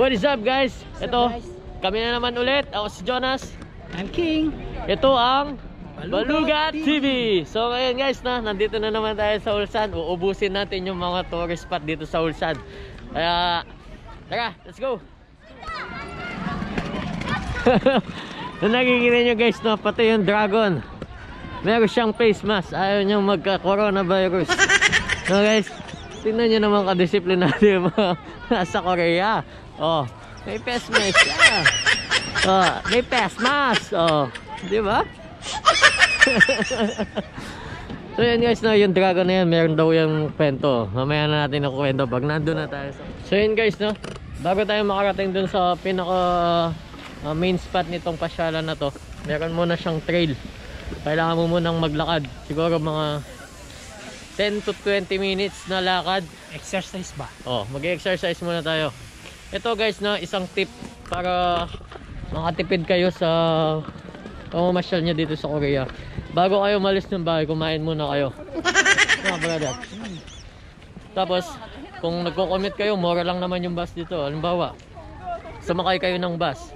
What is up guys? Ito, kami na naman ulit. Ako si Jonas. I'm King. Ito ang Balugat TV. So ngayon guys nandito na naman tayo sa Ulsan. Uubusin natin yung mga tourist spot dito sa Ulsan. Kaya, tara, let's go. Kung nakikita nyo guys, pati yung dragon meron siyang face mask. Ayaw niyang magka-coronavirus. So guys, tingnan nyo naman kadisiplinado yung mga nasa Korea. Oh, may face mask. Oh, may face mask. Oh, di ba? So yan guys, yung dragon na yan, meron daw yung kwento. Mamaya na natin ang kwento pag nandun na tayo. So yun guys, bago tayo makarating dun sa pinaka main spot nitong pasyalan na to, meron muna siyang trail. Kailangan mo munang maglakad. Siguro mga 10 to 20 minutes na lakad. Exercise ba? Oh, mag-exercise muna tayo. Ito guys, isang tip para makatipid kayo sa pamamasyal nyo dito sa Korea. Bago kayo malis ng bahay, kumain muna kayo. Tapos kung nagko-commute kayo, mura lang naman yung bus dito. Halimbawa, sumakay kayo ng bus,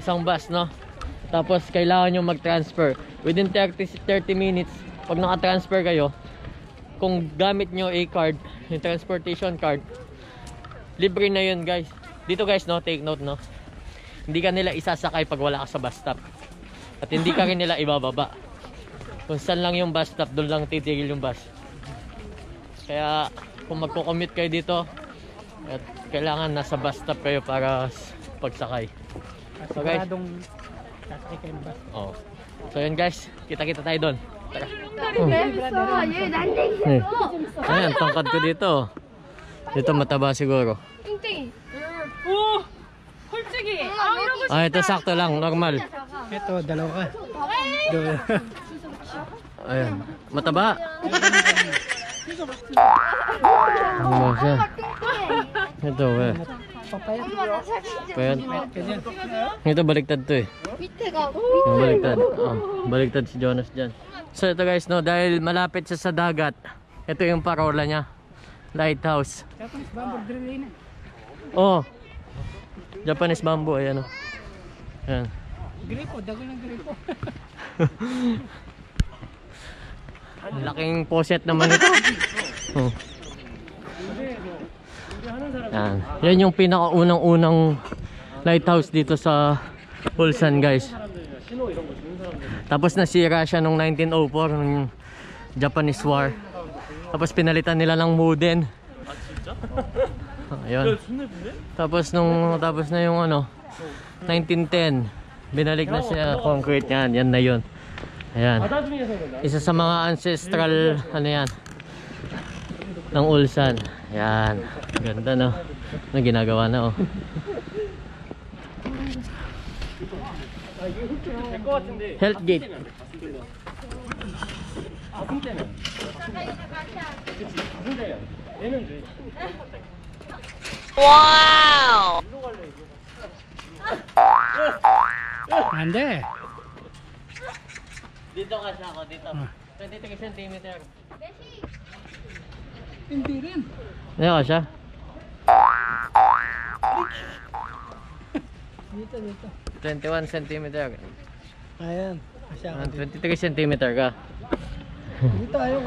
isang bus, tapos kailangan nyo mag-transfer within 30 minutes. Pag naka-transfer kayo, kung gamit nyo a-card, yung transportation card, libre na yun guys. Dito guys, take note, hindi ka nila isasakay pag wala ka sa bus stop. At hindi ka rin nila ibababa. Kung saan lang yung bus stop, doon lang titigil yung bus. Kaya kung magko-commute kayo dito, at kailangan nasa bus stop kayo para pagsakay. So guys, sasakay kayo ng bus. oh. So yun guys, kita-kita tayo doon. Tara. Ayan, tangkad ko dito. Dito mataba siguro. Ah, ito sakto lang, normal. Ito, dalawa ka. Ayan, mataba. Ano siya? Ito, payat. Ito baliktad to eh. Baliktad. Oh, baliktad si Jonas dyan. So ito guys, dahil malapit siya sa dagat, ito yung parola niya. Lighthouse. Japanese bamboo drill na. Oh. Japanese bamboo, ayan oh. Ayan. Gripo, dago ng gripo. Laking poset naman ito. Oh. Yan. Yan yung pinakaunang-unang lighthouse dito sa Ulsan guys. Tapos nasira siya nung 1904 ng Japanese War. Tapos pinalitan nila ng wooden. Ayun. Tapos na yung 1910, binalik na siya concrete. Yan na yun. Ayan. Isa sa mga ancestral yan ng Ulsan. Yan. Ganda na ginagawa na Health gate. Wow! Ande. Dito kasi ako, dito. 23 cm. Hindi rin. Ano ka siya? Dito. 21 cm. Ayan. 23 cm ka. Dito ayaw.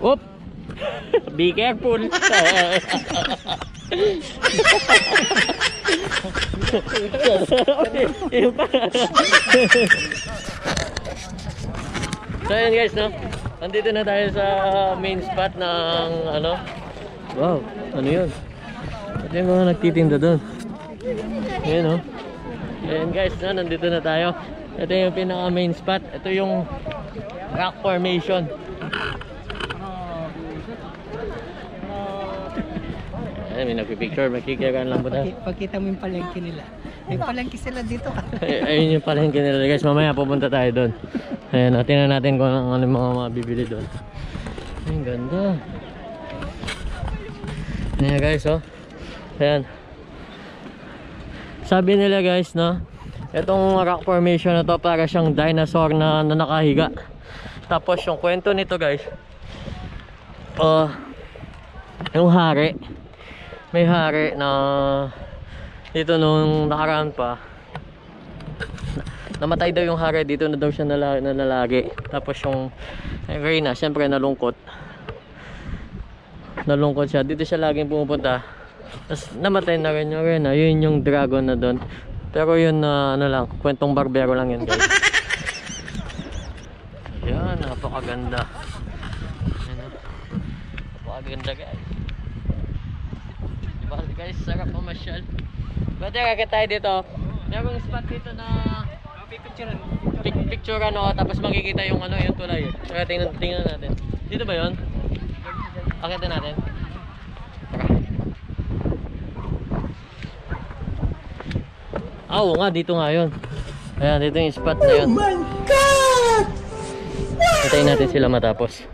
Oop! Be careful! So yun guys, nandito na tayo sa main spot ng wow, ano yun? Ito yung mga nagtitinda doon. Ayan ayan guys, nandito na tayo. Ito yung pinaka main spot. Ito yung rock formation. Ayan, may nagpipicture, makikiraan lang po tayo. Pagkita mo yung palengke nila. May palengke sila dito. Ayun yung palengke nila guys, mamaya pupunta tayo doon. Ayan, tingnan natin kung ano mga mabibili doon. Ang ganda. Ayan guys, Ayan. Sabi nila guys, Itong rock formation na to para siyang dinosaur na nakahiga. Tapos yung kwento nito guys, yung hari, may hari na dito nung nakaraan pa, namatay daw yung hari dito, na daw siya nalagi. Tapos yung Reyna, syempre nalungkot siya, dito siya laging pumupunta. Tapos namatay na rin yung Reyna. Yun yung dragon na doon. Pero yun na ano lang, kwentong barbero lang yun guys. Yan, napakaganda. Napakaganda guys. Diba guys, sarap pamasyal. Pwede kakit tayo dito. Merong spot dito na picturean o, tapos makikita yung ano, yung tulay. Saka tingnan natin. Dito ba yun? Akitin natin. Tara. Oo nga, dito nga yun. Ayan, dito yung spot na yun. Oh my God! Patayin natin sila matapos.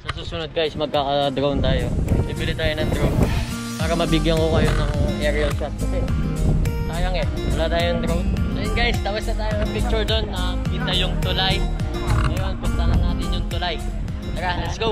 Sa susunod guys, magkaka-drone tayo. Bibili tayo ng drone para mabigyan ko kayo ng aerial shot. Kasi sayang eh, wala tayong drone. So yun guys, tapos na tayo ng picture doon. Nakita yung tulay. Ngayon, punta na natin yung tulay. Tara, let's go!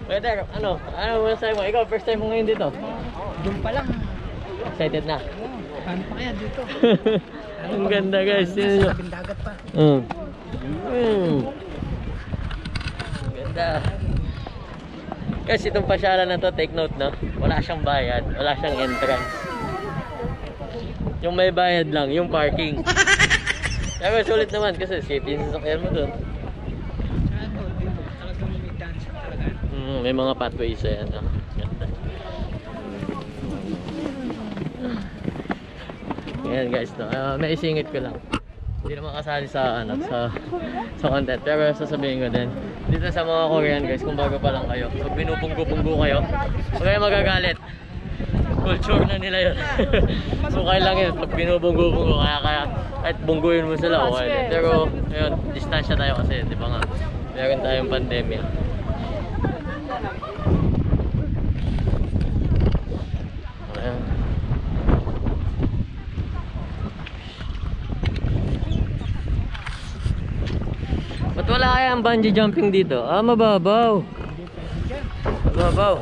Brother, ano mo sa'yo mo? Ikaw, first time mo ngayon dito? Doon pa lang. Excited na? Paano pa kaya dito? Ang ganda guys. Sa tabing dagat pa. Ganda. Guys, itong pasyalan na to, take note no? Wala siyang bayad, wala siyang entrance. Yung may bayad lang, yung parking. Pero sulit naman kasi safe yung sasakyan mo doon. May mga pathways ayan. Ganda. Ayan guys, no? May isingit ko lang. Hindi naman kasali sa sa content, pero sasabihin ko din dito sa mga Korean guys, kung bago pa lang kayo, pag binubunggo-bunggo kayo, huwag kayo magagalit. Culture na nila yun. So kaya lang yun, pag binubunggo-bunggo, kaya kahit bungguin mo sila, okay. Pero ayun, distansya tayo kasi, di ba nga, meron tayong pandemya. Ayan. Ba't wala kaya ang bungee jumping dito? Mababaw. Mababaw.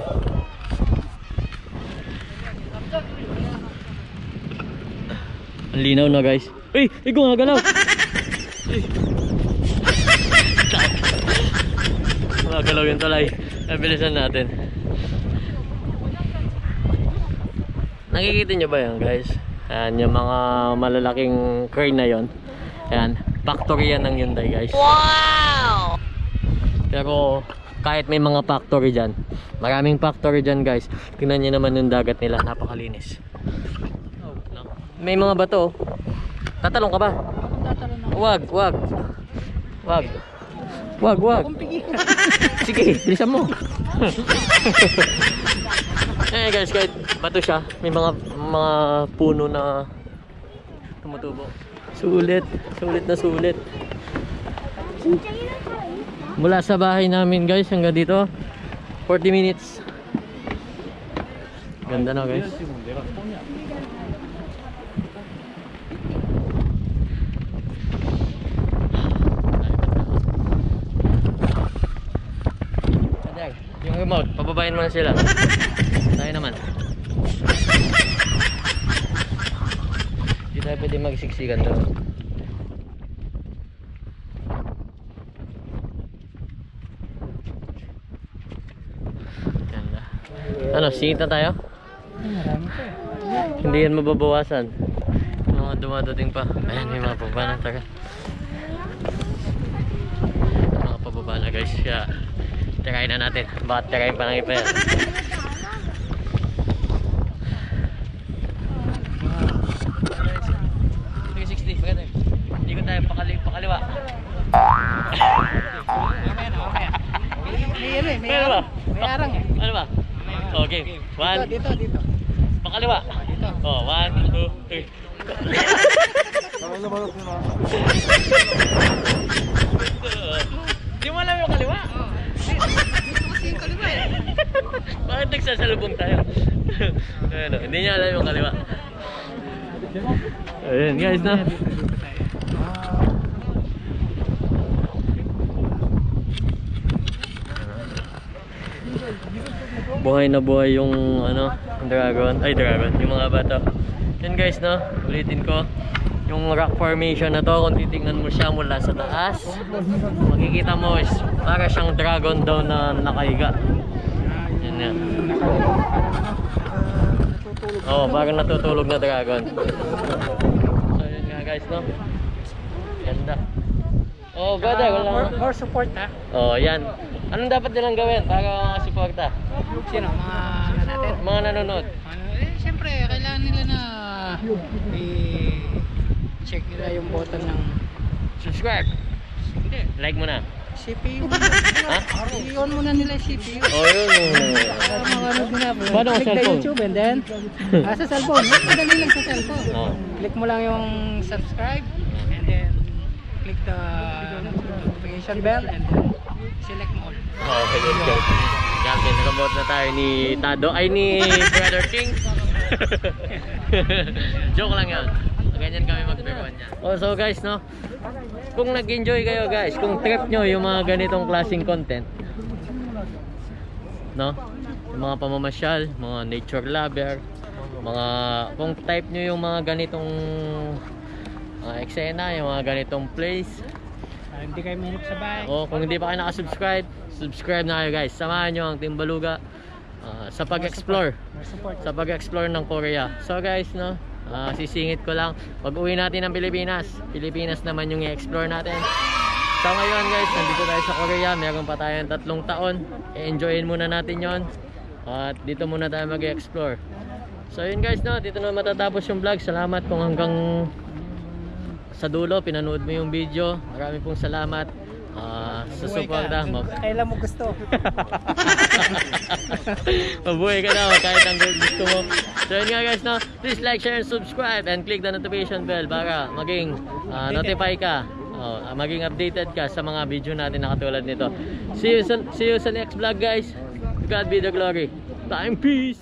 Ang linaw na guys. Uy! Ikaw nga galaw! Magalaw yung tulay. Nabilisan natin. Nakikita nyo ba yan guys? Ayan, yung mga malalaking crane na yon. Ayan, factory yan ng Hyundai guys. Wow! Pero kahit may mga factory dyan, maraming factory dyan guys, tingnan nyo naman yung dagat nila, napakalinis. May mga bato. Tatalong ka ba? Wag. Sige, bilisan mo. Eh guys, kahit bato siya, may mga puno na tumutubo. Sulit na sulit. Mula sa bahay namin guys hanggang dito 40 minutes. Ganda na guys. pababayin mo na sila. Tayo naman. Hindi tayo pwede magsiksikan doon. Ganda. Ano, singit na tayo? Marami pa eh. Hindi yan mababawasan. Mga dumadating pa. Ayan, may mga pababa na taga. Mga pababa na guys. Kaya tirahin na natin. Bakit tirahin pa ng iba yan? Hindi ko tayo pakaliwa. May Ano ba? May arang eh. Ano ba? Okay. One. Dito. Pakaliwa. Dito. Oh, 1, 2, 3. Hindi mo alam yung kaliwa? Dito kasi yung kaliwa eh. Bakit nagsasalubong tayo? Ayun, hindi niya alam yung kaliwa. Ayun guys, no? Buhay na buhay yung ano, dragon, yung mga bato. Yan guys, no? Ulitin ko. Yung rock formation na to, kung titingnan mo siya mula sa taas, makikita mo is para siyang dragon daw na nakahiga. Yan yan. Oh, parang natutulog na dragon. So yun nga guys, no? Ganda. Oh, brother, wala na. More support ha. Oh, yan. Anong dapat nilang gawin para makasuporta? Sino? Mga ano natin? Mga nanonood. Siyempre, kailangan nila na i-check nila yung button ng Subscribe. hindi, Like mo na. CPU. Ha? I-on muna nila yung CPU. Oh, yun. Para mawanood nila. Paano ang Click the cellphone? YouTube and then sa cellphone. Madali lang sa cellphone. Oh. Click mo lang yung subscribe and then click the notification bell and then select mo all. Okay, let's go. Grabe, nakabot na tayo ni Tado. Ay, ni Brother King. Joke lang yan. Ganyan kami magbiruan niya. Oh, so guys, no? Kung nag-enjoy kayo guys, kung trip nyo yung mga ganitong klaseng content, no? Yung mga pamamasyal, mga nature lover, mga, kung type nyo yung mga ganitong eksena, yung mga ganitong place, Hindi kayo mahirap sa bahay. o kung hindi pa kayo nakasubscribe, subscribe na kayo guys. Samahan nyo ang Team Baluga sa pag-explore. More support. Sa pag-explore ng Korea. So guys, no, sisingit ko lang. Pag uwi natin ng Pilipinas naman yung i-explore natin. So ngayon guys, nandito tayo sa Korea. Meron pa tayong 3 taon. I-enjoyin muna natin yon. At dito muna tayo mag-explore. So yun guys, no, dito na matatapos yung vlog. Salamat kung hanggang sa dulo pinanood mo yung video. Marami pong salamat sa suporta. Kailan mo gusto. Mabuhay ka na kahit ang gusto mo. So yun nga guys, no, please like, share, and subscribe and click the notification bell para maging notify ka, maging updated ka sa mga video natin na katulad nito. See you sa next vlog guys. God be the glory. Time, peace.